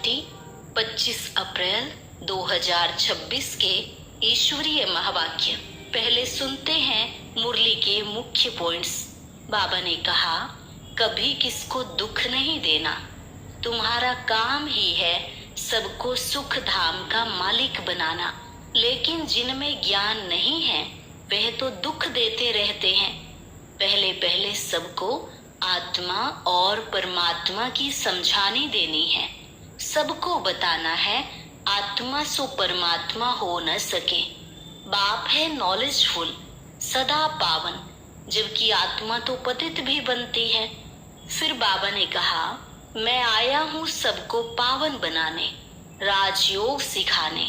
शांति 25 अप्रैल 2026 के ईश्वरीय महावाक्य। पहले सुनते हैं मुरली के मुख्य पॉइंट्स। बाबा ने कहा, कभी किसको दुख नहीं देना। तुम्हारा काम ही है सबको सुख धाम का मालिक बनाना। लेकिन जिनमें ज्ञान नहीं है वह तो दुख देते रहते हैं। पहले पहले सबको आत्मा और परमात्मा की समझानी देनी है। सबको बताना है आत्मा सो परमात्मा हो न सके। बाप है नॉलेजफुल, सदा पावन, जबकि आत्मा तो पतित भी बनती है। फिर बाबा ने कहा, मैं आया हूँ सबको पावन बनाने, राजयोग सिखाने।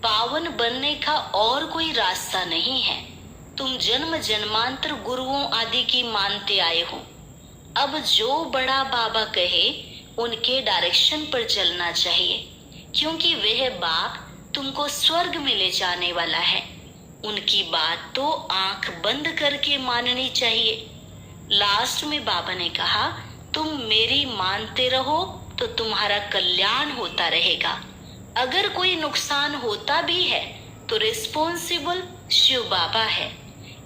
पावन बनने का और कोई रास्ता नहीं है। तुम जन्म जन्मांतर गुरुओं आदि की मानते आए हो। अब जो बड़ा बाबा कहे उनके डायरेक्शन पर चलना चाहिए, क्योंकि वह बाप तुमको स्वर्ग में ले जाने वाला है। उनकी बात तो आंख बंद करके माननी चाहिए। लास्ट में बाबा ने कहा, तुम मेरी मानते रहो तो तुम्हारा कल्याण होता रहेगा। अगर कोई नुकसान होता भी है तो रिस्पॉन्सिबल शिव बाबा है।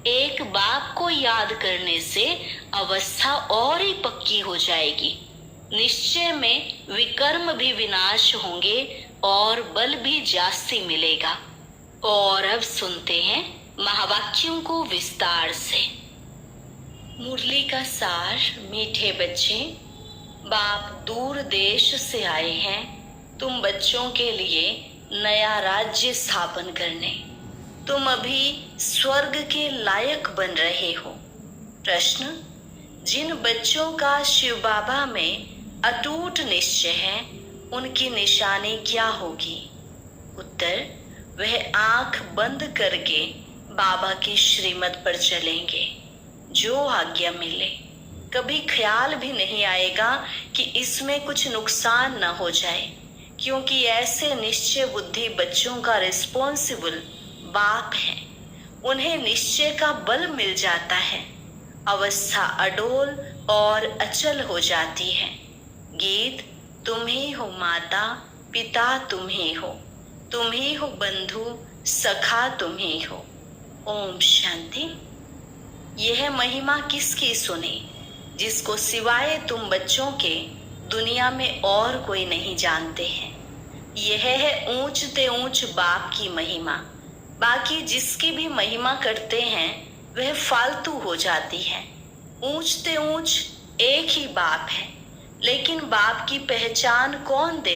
एक बाप को याद करने से अवस्था और ही पक्की हो जाएगी। निश्चय में विकर्म भी विनाश होंगे और बल भी जास्ती मिलेगा। और अब सुनते हैं महावाक्यों को विस्तार से। मुरली का सार। मीठे बच्चे, बाप दूर देश से आए हैं तुम बच्चों के लिए नया राज्य स्थापन करने। तुम अभी स्वर्ग के लायक बन रहे हो। प्रश्न, जिन बच्चों का शिव बाबा में अटूट निश्चय है उनकी निशानी क्या होगी? उत्तर, वह आंख बंद करके बाबा की श्रीमत पर चलेंगे। जो आज्ञा मिले, कभी ख्याल भी नहीं आएगा कि इसमें कुछ नुकसान न हो जाए, क्योंकि ऐसे निश्चय बुद्धि बच्चों का रिस्पॉन्सिबल बाप है। उन्हें निश्चय का बल मिल जाता है। अवस्था अडोल और अचल हो जाती है। गीत, तुम ही हो माता पिता, तुम ही हो बंधु सखा, तुम ही हो। ओम शांति। यह महिमा किसकी सुनी जिसको सिवाय तुम बच्चों के दुनिया में और कोई नहीं जानते हैं। यह है ऊंचते ऊंच बाप की महिमा। बाकी जिसकी भी महिमा करते हैं वह फालतू हो जाती है। ऊंचते ऊंच एक ही बाप है, लेकिन बाप की पहचान कौन दे?